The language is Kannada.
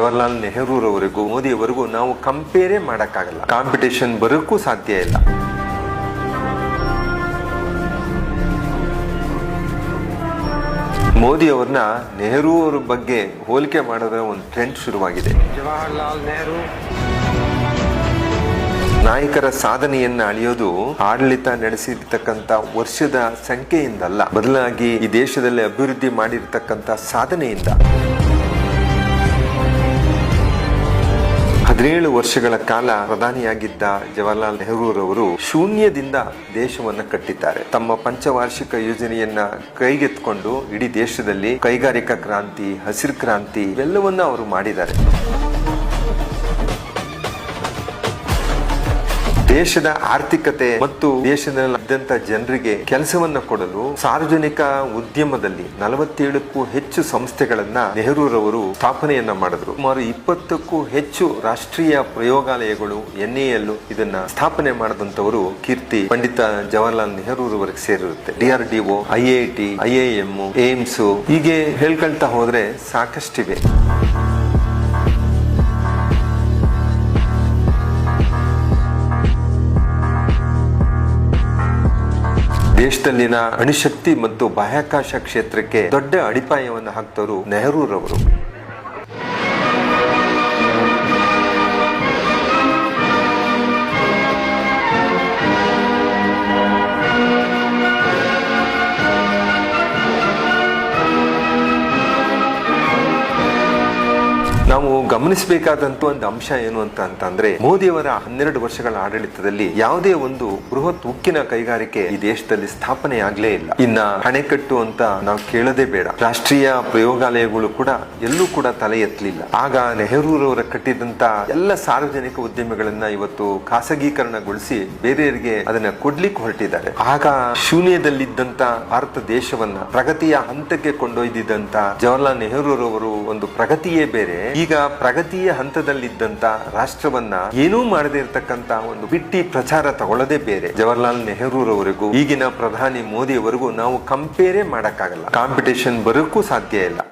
ಜವಾಹರ್ಲಾಲ್ ನೆಹರೂರವರೆಗೂ ಮೋದಿಯವರೆಗೂ ನಾವು ಕಂಪೇರೇ ಮಾಡಕ್ಕಾಗಲ್ಲ. ಕಾಂಪಿಟೇಷನ್ ಬರೋಕ್ಕೂ ಸಾಧ್ಯ ಇಲ್ಲ. ಮೋದಿ ಅವ್ರನ್ನ ನೆಹರು ಅವ್ರ ಬಗ್ಗೆ ಹೋಲಿಕೆ ಮಾಡೋದ್ರ ಒಂದು ಟ್ರೆಂಡ್ ಶುರುವಾಗಿದೆ. ಜವಾಹರ್ಲಾಲ್ ನೆಹರು ನಾಯಕರ ಸಾಧನೆಯನ್ನ ಅಳೆಯೋದು ಆಡಳಿತ ನಡೆಸಿರ್ತಕ್ಕಂಥ ವರ್ಷದ ಸಂಖ್ಯೆಯಿಂದಲ್ಲ, ಬದಲಾಗಿ ಈ ದೇಶದಲ್ಲಿ ಅಭಿವೃದ್ಧಿ ಮಾಡಿರ್ತಕ್ಕಂಥ ಸಾಧನೆಯಿಂದ. 17 ವರ್ಷಗಳ ಕಾಲ ಪ್ರಧಾನಿಯಾಗಿದ್ದ ಜವಾಹರ್ಲಾಲ್ ನೆಹರೂರವರು ಶೂನ್ಯದಿಂದ ದೇಶವನ್ನ ಕಟ್ಟಿದ್ದಾರೆ. ತಮ್ಮ ಪಂಚವಾರ್ಷಿಕ ಯೋಜನೆಯನ್ನ ಕೈಗೆತ್ಕೊಂಡು ಇಡೀ ದೇಶದಲ್ಲಿ ಕೈಗಾರಿಕಾ ಕ್ರಾಂತಿ, ಹಸಿರು ಕ್ರಾಂತಿ ಇವೆಲ್ಲವನ್ನ ಅವರು ಮಾಡಿದ್ದಾರೆ. ದೇಶದ ಆರ್ಥಿಕತೆ ಮತ್ತು ದೇಶದಲ್ಲಿದ್ದಂತ ಜನರಿಗೆ ಕೆಲಸವನ್ನ ಕೊಡಲು ಸಾರ್ವಜನಿಕ ಉದ್ಯಮದಲ್ಲಿ 47ಕ್ಕೂ ಹೆಚ್ಚು ಸಂಸ್ಥೆಗಳನ್ನ ನೆಹರೂರವರು ಸ್ಥಾಪನೆಯನ್ನ ಮಾಡಿದ್ರು. ಸುಮಾರು 20ಕ್ಕೂ ಹೆಚ್ಚು ರಾಷ್ಟ್ರೀಯ ಪ್ರಯೋಗಾಲಯಗಳು NAL ಇದನ್ನ ಸ್ಥಾಪನೆ ಮಾಡಿದಂತವರು ಕೀರ್ತಿ ಪಂಡಿತ ಜವಾಹರ್ಲಾಲ್ ನೆಹರೂರವರಿಗೆ ಸೇರಿರುತ್ತೆ. DRDO, IIT, IIM, ಏಮ್ಸ್ ಹೀಗೆ ಹೇಳ್ಕೊಳ್ತಾ ಹೋದ್ರೆ ಸಾಕಷ್ಟಿವೆ. ದೇಶದಲ್ಲಿನ ಅಣುಶಕ್ತಿ ಮತ್ತು ಬಾಹ್ಯಾಕಾಶ ಕ್ಷೇತ್ರಕ್ಕೆ ದೊಡ್ಡ ಅಡಿಪಾಯವನ್ನು ಹಾಕ್ತವರು ನೆಹರೂರವರು. ನಾವು ಗಮನಿಸಬೇಕಾದಂತ ಒಂದು ಅಂಶ ಏನು ಅಂತಂದ್ರೆ ಮೋದಿಯವರ 12 ವರ್ಷಗಳ ಆಡಳಿತದಲ್ಲಿ ಯಾವುದೇ ಒಂದು ಬೃಹತ್ ಉಕ್ಕಿನ ಕೈಗಾರಿಕೆ ಈ ದೇಶದಲ್ಲಿ ಸ್ಥಾಪನೆ ಆಗ್ಲೇ ಇಲ್ಲ. ಇನ್ನ ಅಣೆಕಟ್ಟು ಅಂತ ನಾವು ಕೇಳೋದೇ ಬೇಡ. ರಾಷ್ಟ್ರೀಯ ಪ್ರಯೋಗಾಲಯಗಳು ಕೂಡ ಎಲ್ಲೂ ಕೂಡ ತಲೆ ಎತ್ತಲಿಲ್ಲ. ಆಗ ನೆಹರೂರವರ ಕಟ್ಟಿದಂತ ಎಲ್ಲ ಸಾರ್ವಜನಿಕ ಉದ್ಯಮಗಳನ್ನ ಇವತ್ತು ಖಾಸಗೀಕರಣಗೊಳಿಸಿ ಬೇರೆಯವರಿಗೆ ಅದನ್ನ ಕೊಡ್ಲಿಕ್ಕೆ ಹೊರಟಿದ್ದಾರೆ. ಆಗ ಶೂನ್ಯದಲ್ಲಿದ್ದಂತ ಭಾರತ ದೇಶವನ್ನ ಪ್ರಗತಿಯ ಹಂತಕ್ಕೆ ಕೊಂಡೊಯ್ದಿದ್ದಂತ ಜವಾಹರ್ಲಾಲ್ ನೆಹರೂರವರು ಒಂದು ಪ್ರಗತಿಯೇ ಬೇರೆ. ಈಗ ಪ್ರಗತಿಯ ಹಂತದಲ್ಲಿದ್ದಂತ ರಾಷ್ಟ್ರವನ್ನ ಏನೂ ಮಾಡದೇ ಇರತಕ್ಕಂತ ಒಂದು ಬಿಟ್ಟಿ ಪ್ರಚಾರ ತಗೊಳ್ಳೋದೇ ಬೇರೆ. ಜವಾಹರ್ಲಾಲ್ ನೆಹರೂರವರೆಗೂ ಈಗಿನ ಪ್ರಧಾನಿ ಮೋದಿಯವರೆಗೂ ನಾವು ಕಂಪೇರೇ ಮಾಡಕ್ಕಾಗಲ್ಲ. ಕಾಂಪಿಟೇಷನ್ ಬರೋಕ್ಕೂ ಸಾಧ್ಯ ಇಲ್ಲ.